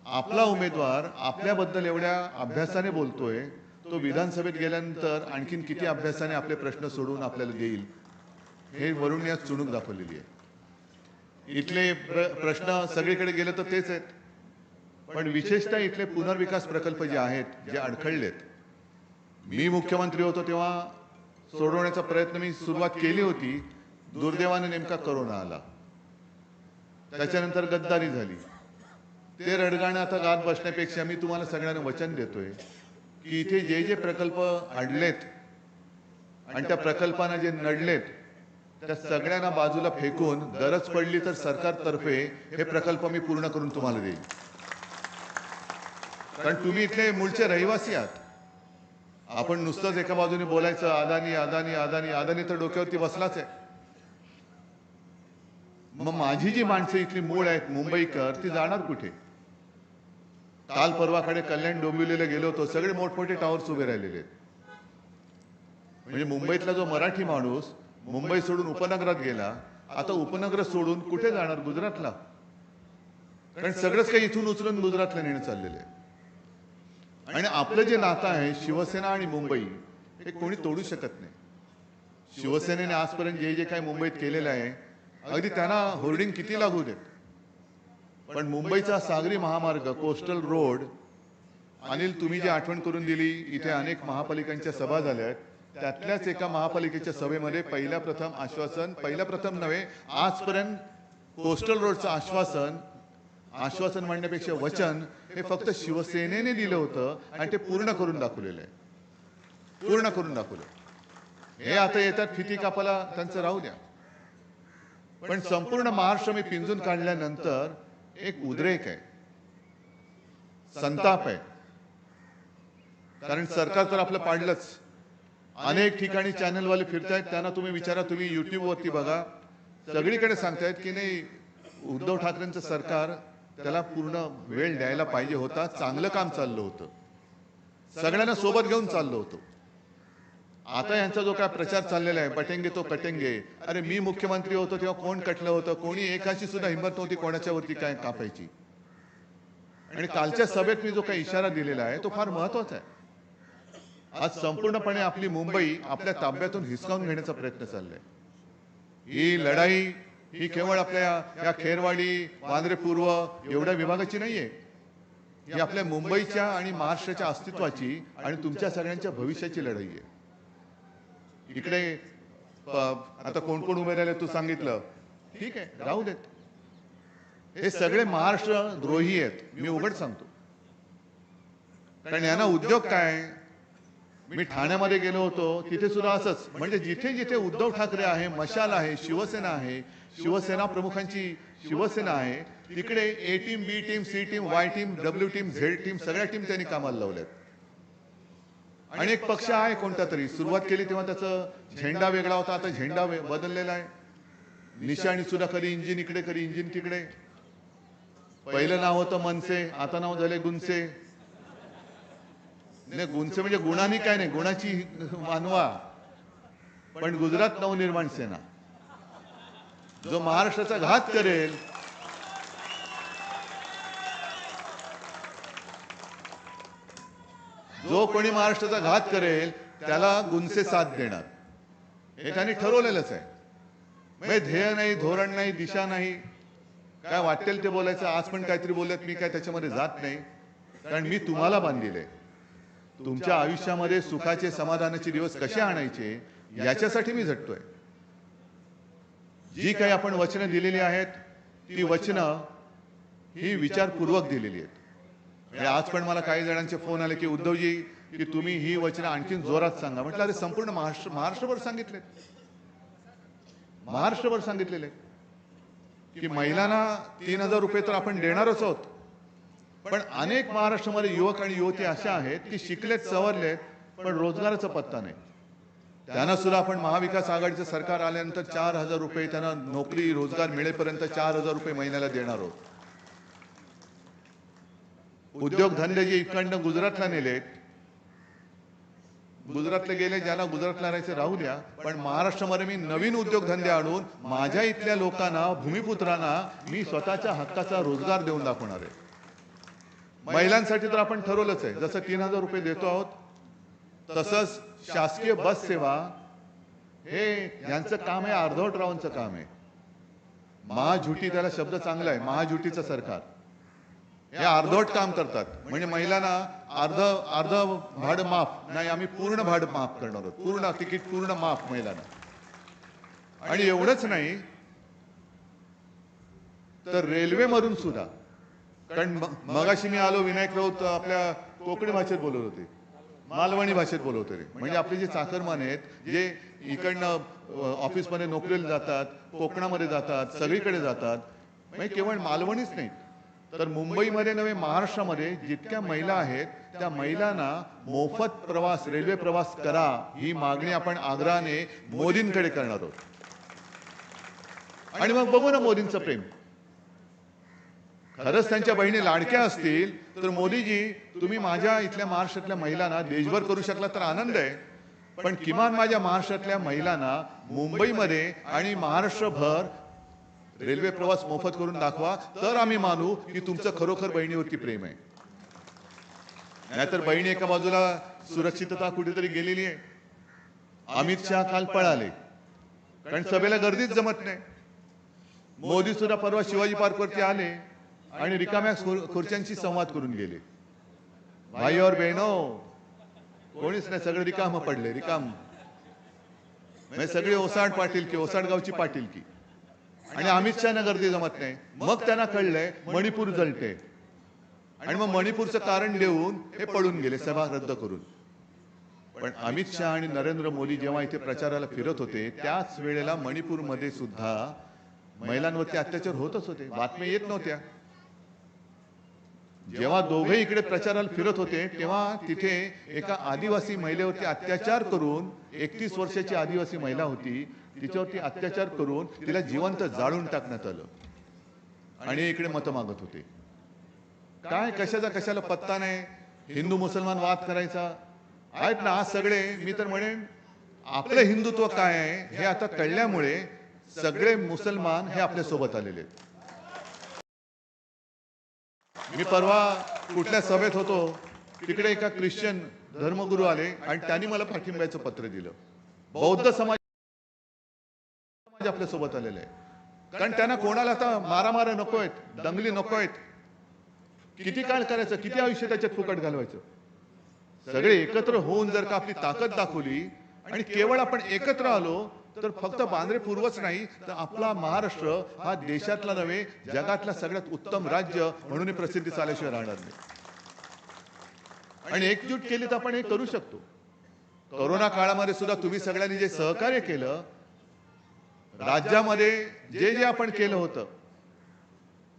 आपला उमेदवार आपल्याबद्दल एवढ्या अभ्यासाने बोलतोय, तो विधानसभेत गेल्यानंतर आणखीन किती अभ्यासाने आपले प्रश्न सोडवून आपल्याला देईल, हे वरुणने आज चुणूक दाखवलेली आहे. इथले प्रश्न सगळीकडे गेले तर तेच आहेत, पण विशेषतः इथले पुनर्विकास प्रकल्प जे आहेत, जे अडखळलेत, मी मुख्यमंत्री होतो तेव्हा सोडवण्याचा प्रयत्न मी सुरुवात केली होती. दुर्दैवाने नेमका कोरोना आला, त्याच्यानंतर गद्दारी झाली. ते रडगाणं आता गात बसण्यापेक्षा मी तुम्हाला सगळ्यांना वचन देतोय की इथे जे जे प्रकल्प अडलेत आणि त्या प्रकल्पांना जे नडलेत, त्या सगळ्यांना बाजूला फेकून गरज पडली तर सरकारतर्फे हे प्रकल्प मी पूर्ण करून तुम्हाला देईन. कारण तुम्ही इथले मूळचे रहिवासी आहात. आपण नुसतंच एका बाजूने बोलायचं अदानी अदानी अदानी अदानी तर डोक्यावरती बसलाच आहे. मग माझी जी माणसं इथली मूळ आहेत, मुंबईकर, ती जाणार कुठे? काल परवाकडे कल्याण डोंबिवलीला गेलो होतो, सगळे मोठमोठे टॉवर्स उभे राहिलेले आहेत. म्हणजे मुंबईतला जो मराठी माणूस मुंबई सोडून उपनगरात गेला, आता उपनगर सोडून कुठे जाणार? गुजरातला. कारण सगळंच काही इथून उचलून गुजरातला नेणं चाललेलं आहे. आणि आपलं जे नातं आहे शिवसेना आणि मुंबई, हे कोणी तोडू शकत नाही. शिवसेनेने आजपर्यंत जे जे काही मुंबईत केलेलं आहे, अगदी त्यांना होर्डिंग किती लागू देत, पण मुंबईचा सागरी महामार्ग, कोस्टल रोड, अनिल तुम्ही जी आठवण करून दिली, इथे अनेक महापालिकांच्या सभा झाल्या आहेत. त्यातल्याच एका महापालिकेच्या सभेमध्ये पहिल्या प्रथम नव्हे, आजपर्यंत कोस्टल रोडचं आश्वासन म्हणण्यापेक्षा वचन हे फक्त शिवसेनेने दिलं होतं आणि ते पूर्ण करून दाखवलेलं आहे. पूर्ण करून दाखवलं. हे आता येतात फिती कापाला, त्यांचं राहू द्या. पण संपूर्ण महाराष्ट्र मी पिंजून काढल्यानंतर एक उद्रेक आहे, संताप आहे. कारण सरकार तर आपलं पाडलंच. अनेक ठिकाणी चॅनलवाले फिरतायत, त्यांना तुम्ही विचारा, तुम्ही युट्यूबवरती बघा, सगळीकडे सांगतायत की नाही, उद्धव ठाकरेंचं सरकार, त्याला पूर्ण वेळ द्यायला पाहिजे होता, चांगलं काम चाललं होतं, सगळ्यांना सोबत घेऊन चाललं होतं. आता यांचा जो काय प्रचार चाललेला आहे, बटेंगे तो कटेंगे, अरे मी मुख्यमंत्री होतो तेव्हा कोण कटलं होतं? कोणी एकाची सुद्धा हिंमत नव्हती कोणाच्यावरती काय कापायची. आणि कालच्या सभेत मी जो काही इशारा दिलेला आहे तो फार महत्वाचा आहे. आज संपूर्णपणे आपली मुंबई आपल्या ताब्यातून हिसकावून घेण्याचा प्रयत्न चाललाय. ही लढाई ही केवळ आपल्या या खेरवाडी, वांद्रे पूर्व एवढ्या विभागाची नाहीये. ही आपल्या मुंबईच्या आणि महाराष्ट्राच्या अस्तित्वाची आणि तुमच्या सगळ्यांच्या भविष्याची लढाई आहे. इकडे आता कोण कोण उभे राहिले तू सांगितलं, ठीक आहे, राहू देत. हे सगळे महाराष्ट्र द्रोही आहेत, मी उघड सांगतो. कारण यांना उद्योग काय? मी ठाण्यामध्ये गेलो होतो, तिथे सुद्धा असंच. म्हणजे जिथे जिथे उद्धव ठाकरे आहे, मशाल आहे, शिवसेना आहे, शिवसेना प्रमुखांची शिवसेना आहे, तिकडे ए टीम, बी team, C team, Y team, W team, Z team, सगळ्या टीम त्यांनी कामाला लावल्यात. आणि एक पक्ष आहे कोणता तरी, सुरुवात केली तेव्हा त्याचा झेंडा वेगळा होता, आता झेंडा बदललेला आहे. निशाणी सुद्धा कधी इंजिन इकडे, कधी इंजिन तिकडे. पहिलं नाव होतं मनसे, आता नाव झाले गुनसे. नाही गुणचे म्हणजे गुणांनी काय नाही, गुणाची मानवा. पण गुजरात नवनिर्माण सेना जो महाराष्ट्राचा घात करेल, जो कोणी महाराष्ट्राचा घात करेल त्याला गुणचे साथ देणार, हे त्यांनी ठरवलेलंच आहे. म्हणजे ध्येय नाही, धोरण नाही, दिशा नाही, काय वाटेल ते बोलायचं. आज पण काहीतरी बोलत, मी काय त्याच्यामध्ये जात नाही, कारण मी तुम्हाला बांधिले. तुमच्या आयुष्यामध्ये सुखाचे समाधानाचे दिवस कसे आणायचे याच्यासाठी मी झटतोय. जी काही आपण वचनं दिलेली आहेत ती वचनं ही विचारपूर्वक दिलेली आहेत. म्हणजे आज पण मला काही जणांचे फोन आले की उद्धवजी की तुम्ही ही वचनं आणखीन जोरात सांगा. म्हटलं अरे संपूर्ण महाराष्ट्रभर सांगितले, महाराष्ट्रभर सांगितलेले की महिलांना 3,000 रुपये तर आपण देणारच आहोत. पण अनेक महाराष्ट्रामध्ये युवक आणि युवती अशा आहेत की शिकलेत, सवरलेत, पण रोजगाराचा पत्ता नाही. त्यांना सुद्धा आपण महाविकास आघाडीचं सरकार आल्यानंतर 4,000 रुपये त्यांना नोकरी रोजगार मिळेपर्यंत 4,000 रुपये महिन्याला देणार आहोत. उद्योगधंदे जे इकडनं गुजरातला नेलेत, गुजरातला गेले, ज्याला गुजरातला राहायचं राहू द्या, पण महाराष्ट्रामध्ये मी नवीन उद्योगधंदे आणून माझ्या इथल्या लोकांना, भूमिपुत्रांना मी स्वतःच्या हक्काचा रोजगार देऊन दाखवणार आहे. महिलांसाठी तर आपण ठरवलंच आहे, जसं 3,000 रुपये देतो आहोत तसंच शासकीय बस सेवा हे यांचं काम आहे, अर्धवट रावांचं काम आहे. महाझुटी, त्याला शब्द चांगला आहे, महाझुटीचं सरकार. हे अर्धवट काम करतात. म्हणजे महिलांना अर्ध भाडं माफ नाही, आम्ही पूर्ण भाडं माफ करणार आहोत, पूर्ण तिकीट पूर्ण माफ महिलांना. आणि एवढंच नाही तर रेल्वेमधून सुद्धा, कारण मगाशी मी आलो, विनायक राऊत आपल्या कोकणी भाषेत बोलत होते, मालवणी भाषेत बोलत होते. म्हणजे आपले जे चाकरमान आहेत, जे इकडनं ऑफिसमध्ये नोकरीला जातात, कोकणामध्ये जातात, सगळीकडे जातात, म्हणजे केवळ मालवणीच नाही तर मुंबईमध्ये नव्हे, महाराष्ट्रामध्ये जितक्या महिला आहेत त्या महिलांना मोफत प्रवास, रेल्वे प्रवास करा, ही मागणी आपण आग्रहाने मोदींकडे करणार आहोत. आणि मग बघू ना मोदींचं प्रेम. खरंच त्यांच्या बहिणी लाडक्या असतील तर मोदीजी तुम्ही माझ्या इथल्या महाराष्ट्रातल्या महिलांना देशभर करू शकला तर आनंद आहे, पण किमान माझ्या महाराष्ट्रातल्या महिलांना मुंबईमध्ये आणि महाराष्ट्रभर रेल्वे प्रवास मोफत करून दाखवा, तर आम्ही मानू की तुमचं खरोखर बहिणीवरती प्रेम आहे. नाहीतर बहिणी एका बाजूला सुरक्षितता कुठेतरी गेलेली आहे. अमित शहा काल पळाले कारण सभेला गर्दीच जमत नाही. मोदी सुद्धा परवा शिवाजी पार्कवरती आले आणि रिकाम्या खुर्च्यांशी संवाद करून गेले. भाई और बहनों, कोणीच नाही, सगळे रिकाम पडले, रिकाम. म्हणजे सगळे ओसाड पाटील की, ओसाड गावची पाटील की. आणि अमित शहाना गर्दी जमत नाही. मग त्यांना कळलंय मणिपूर जळते आणि मग मणिपूरचं कारण देऊन हे पळून गेले सभा रद्द करून. पण अमित शहा आणि नरेंद्र मोदी जेव्हा इथे प्रचाराला फिरत होते त्याच वेळेला मणिपूरमध्ये सुद्धा महिलांवरती अत्याचार होतच होते, बातम्या येत नव्हत्या. जेव्हा दोघे इकडे प्रचाराला फिरत होते तेव्हा तिथे एका आदिवासी महिलेवरती अत्याचार करून, 31 वर्षाची आदिवासी महिला होती, तिच्यावरती अत्याचार करून तिला जिवंत जाळून टाकण्यात आलं. आणि इकडे मतं मागत होते. काय कशाचा कशाला पत्ता नाही. हिंदू मुसलमान वाद करायचा आहेत ना आज सगळे. मी तर म्हणेन आपलं हिंदुत्व काय आहे हे आता कळल्यामुळे सगळे मुसलमान हे आपल्या सोबत आलेले आहेत. मी परवा कुठल्या सभेत होतो, तिकडे एका ख्रिश्चन धर्मगुरू आले आणि त्यांनी मला पाठिंब्याचं पत्र दिलं. बौद्ध समाज आपल्या सोबत आलेले आहे, कारण त्यांना कोणाला आता मारामारा नको आहेत, दंगली नको आहेत. किती काळ करायचं, किती आयुष्य त्याच्यात फुकट घालवायचं. सगळे एकत्र होऊन जर का आपली ताकद दाखवली आणि केवळ आपण एकत्र आलो तर फक्त बांद्रे पूर्वच नाही तर आपला महाराष्ट्र हा देशातला नव्हे जगातला सगळ्यात उत्तम राज्य म्हणून प्रसिद्धी झाल्याशिवाय राहणार नाही. आणि एकजूट केली तर आपण हे करू शकतो. कोरोना काळामध्ये सुद्धा तुम्ही सगळ्यांनी जे सहकार्य केलं, राज्यामध्ये जे जे आपण केलं होतं,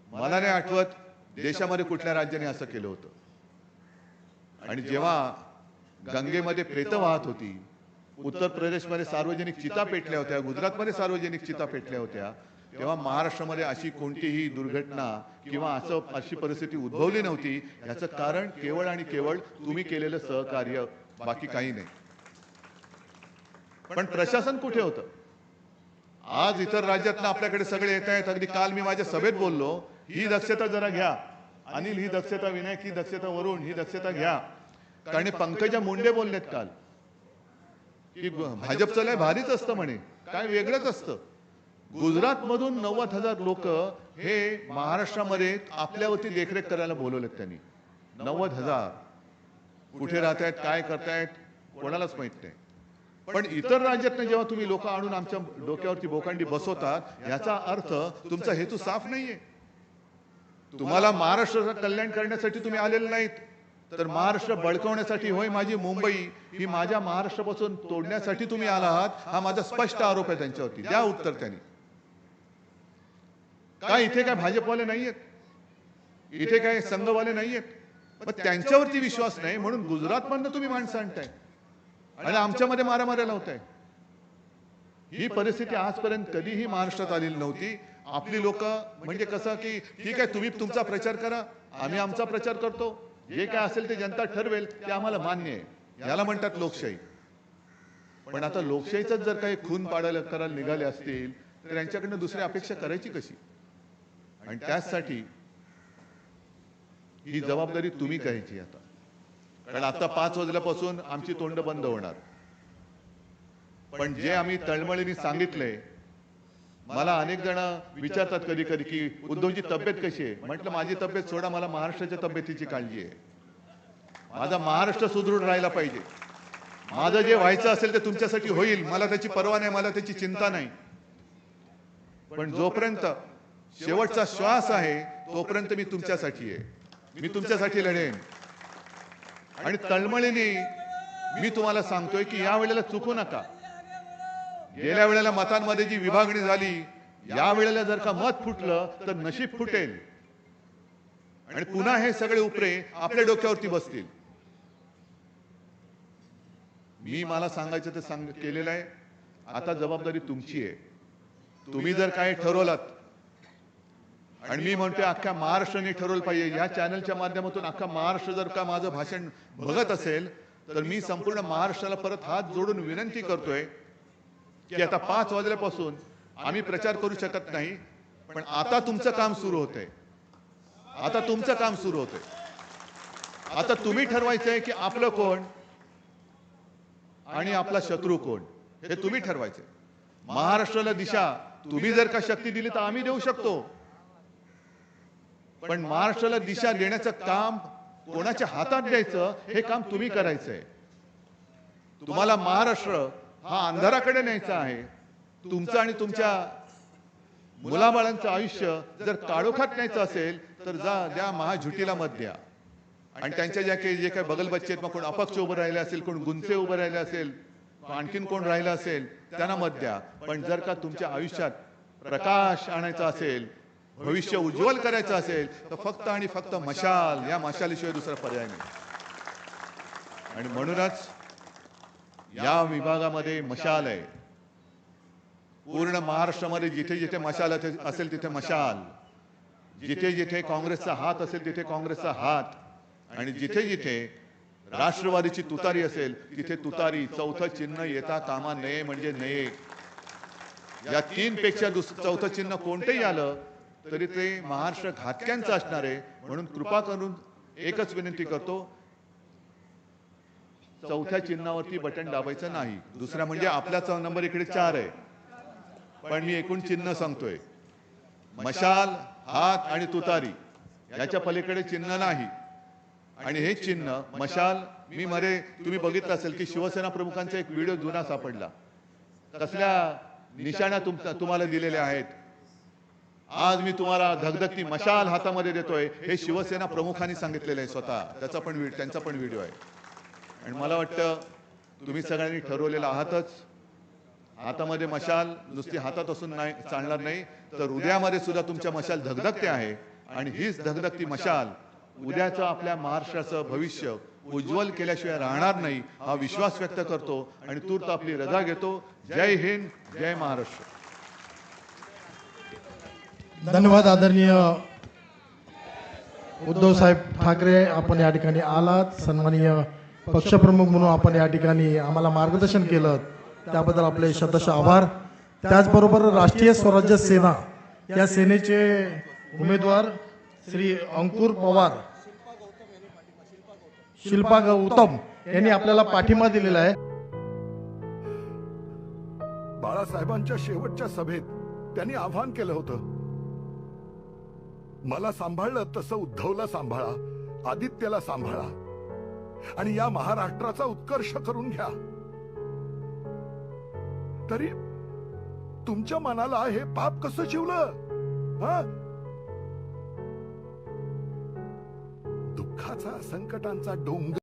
मला नाही आठवत देशामध्ये कुठल्या राज्याने असं केलं होतं. आणि जेव्हा गंगेमध्ये प्रेत वाहत होती, उत्तर प्रदेशमध्ये सार्वजनिक चिता पेटल्या होत्या, गुजरातमध्ये सार्वजनिक चिता पेटल्या होत्या, तेव्हा महाराष्ट्रामध्ये अशी कोणतीही दुर्घटना किंवा अशी परिस्थिती उद्भवली नव्हती. याचं कारण केवळ आणि केवळ तुम्ही केलेलं सहकार्य, बाकी काही नाही. पण प्रशासन कुठे होतं? आज इतर राज्यातनं आपल्याकडे सगळे येत आहेत. अगदी काल मी माझ्या सभेत बोललो, ही दक्षता जरा घ्या, अनिल ही दक्षता, विनायक ही दक्षता, वरुण ही दक्षता घ्या. कारण पंकजा मुंडे बोललेत काल की भाजपचं लय भारीच असतं म्हणे, काय वेगळंच असतं. गुजरात मधून 90,000 लोक हे महाराष्ट्रामध्ये आपल्यावरती देखरेख करायला बोलवलेत त्यांनी. 90,000 कुठे राहत आहेत, काय करतायत, कोणालाच माहित नाही. पण इतर राज्यातनं जेव्हा तुम्ही लोक आणून आमच्या डोक्यावरती बोकांडी बसवतात, याचा अर्थ तुमचा हेतू साफ नाहीये. तुम्हाला महाराष्ट्राचं कल्याण करण्यासाठी तुम्ही आलेले नाहीत, तर महाराष्ट्र बळकवण्यासाठी, होय माझी मुंबई ही माझ्या महाराष्ट्रापासून तोडण्यासाठी तुम्ही आला आहात. हा माझा स्पष्ट आरोप आहे त्यांच्यावरती. द्या उत्तर त्यांनी. काय इथे काय भाजपवाले नाहीयेत, इथे काय संघवाले नाहीयेत, पण त्यांच्यावरती विश्वास नाही म्हणून गुजरातमधनं तुम्ही माणसं आणताय आणि आमच्यामध्ये मारामाऱ्या लावताय. ही परिस्थिती आजपर्यंत कधीही महाराष्ट्रात आलेली नव्हती. आपली लोक म्हणजे कसं की ठीक आहे, तुम्ही तुमचा प्रचार करा, आम्ही आमचा प्रचार करतो, जे काय असेल ते जनता ठरवेल, ते आम्हाला मान्य आहे. याला म्हणतात लोकशाही. पण आता लोकशाहीच जर काही खून पाडायला करायला निघाले असतील तर यांच्याकडनं दुसरी अपेक्षा करायची कशी? आणि त्यासाठी ही जबाबदारी तुम्ही घ्यायची आता. कारण आता 5 वाजल्यापासून आमची तोंड बंद होणार. पण जे आम्ही तळमळीने सांगितलंय, मला अनेक जण विचारतात कधी कधी की उद्धवची तब्येत कशी आहे. म्हटलं माझी तब्येत सोडा, मला महाराष्ट्राच्या तब्येतीची काळजी आहे. माझा महाराष्ट्र सुदृढ राहायला पाहिजे. माझं जे व्हायचं असेल ते तुमच्यासाठी होईल, मला त्याची पर्वा नाही, मला त्याची चिंता नाही. पण जोपर्यंत शेवटचा श्वास आहे तोपर्यंत मी तुमच्यासाठी आहे, मी तुमच्यासाठी लढेन. आणि तळमळीने मी तुम्हाला सांगतोय की या वेळेला चुकू नका. गेल्या वेळेला मतांमध्ये जी विभागणी झाली, या वेळेला जर का मत फुटलं तर नशीब फुटेल आणि पुन्हा हे सगळे उपरे आपल्या डोक्यावरती बसतील. मला सांगायचं ते केलेलं आहे. आता जबाबदारी तुमची आहे. तुम्ही जर काय ठरवलात, आणि मी म्हणतोय अख्ख्या महाराष्ट्राने ठरवलं पाहिजे, या चॅनलच्या माध्यमातून अख्खा महाराष्ट्र जर का माझं भाषण बघत असेल तर मी संपूर्ण महाराष्ट्राला परत हात जोडून विनंती करतोय की आता 5 वाजल्यापासून आम्ही प्रचार करू शकत नाही, पण आता तुमचं काम सुरू होतंय. आता तुमचं काम सुरू होतंय. आता तुम्ही ठरवायचंय की आपलं कोण आणि आपला शत्रू कोण, हे तुम्ही ठरवायचंय. महाराष्ट्राला दिशा तुम्ही जर का शक्ती दिली तर आम्ही देऊ शकतो, पण महाराष्ट्राला दिशा देण्याचं काम कोणाच्या हातात द्यायचं हे काम तुम्ही करायचंय. तुम्हाला महाराष्ट्र हा अंधाराकडे न्यायचा आहे. तुमचं आणि तुमच्या मुलाबाळांचं आयुष्य जर काळोखात न्यायचं असेल तर द्या महाझुटीला मत द्या. आणि त्यांच्या जे काही बगल बच्चे आहेत, मग कोण अपक्ष उभं राहिले असेल, कोण गुंचे उभं राहिले असेल, आणखीन कोण राहिलं असेल, त्यांना मत द्या. पण जर का तुमच्या आयुष्यात प्रकाश आणायचा असेल, भविष्य उज्ज्वल करायचं असेल तर फक्त आणि फक्त मशाल, या मशालीशिवाय दुसरा पर्याय नाही. आणि म्हणूनच या विभागामध्ये मशाल आहे. पूर्ण महाराष्ट्रामध्ये जिथे जिथे मशाल असेल तिथे मशाल, जिथे जिथे काँग्रेसचा हात असेल तिथे काँग्रेसचा हात, आणि जिथे जिथे राष्ट्रवादीची तुतारी असेल तिथे तुतारी. चौथं चिन्ह येता कामा नये म्हणजे नये. या 3 पेक्षा चौथं चिन्ह कोणतंही आलं तरी ते महाराष्ट्र घातक्यांचं असणार आहे. म्हणून कृपा करून एकच विनंती करतो, चौथ्या चिन्हावरती बटन दाबायचं नाही. दुसरा म्हणजे आपल्याचा नंबर इकडे 4 आहे, पण मी एकूण चिन्ह सांगतोय. मशाल, हात आणि तुतारी, याच्या पलीकडे चिन्ह नाही. आणि हे चिन्ह मशाल, तुम्ही बघितलं असेल की शिवसेना प्रमुखांचा एक व्हिडिओ जुना सापडला. कसल्या निशाणा तुम्हाला दिलेल्या आहेत. आज मी तुम्हाला धगधगती मशाल हातामध्ये देतोय, हे शिवसेना प्रमुखांनी सांगितलेलं आहे स्वतः. त्यांचा पण व्हिडिओ आहे. आणि मला वाटतं तुम्ही सगळ्यांनी ठरवलेलं आहातच, हातामध्ये मशाल नुसती हातात असून नाही चालणार नाही, तर हृदयामध्ये सुद्धा तुमच्या मशाल धगधगते आहे. आणि हीच धगधगती मशाल उद्याचं आपल्या महाराष्ट्राचं भविष्य उज्ज्वल केल्याशिवाय राहणार नाही, हा विश्वास व्यक्त करतो आणि तूर्त आपली रजा घेतो. जय हिंद, जय महाराष्ट्र. धन्यवाद आदरणीय उद्धव साहेब ठाकरे, आपण या ठिकाणी आलात. सन्माननीय पक्षप्रमुख म्हणून आपण या ठिकाणी आम्हाला मार्गदर्शन केलं, त्याबद्दल आपले शतशः आभार. त्याचबरोबर राष्ट्रीय स्वराज्य सेना या सेनेचे उमेदवार श्री अंकुर पवार, शिल्पा गौतम यांनी आपल्याला पाठिंबा दिलेला आहे. बाळासाहेबांच्या शेवटच्या सभेत त्यांनी आव्हान केलं होतं, मला सांभाळलं तसं उद्धवला सांभाळा, आदित्यला सांभाळा आणि या महाराष्ट्राचा उत्कर्ष करून घ्या. तरी तुमच्या मनाला हे पाप कसं शिवलं? दुःखाचा संकटांचा डोंगर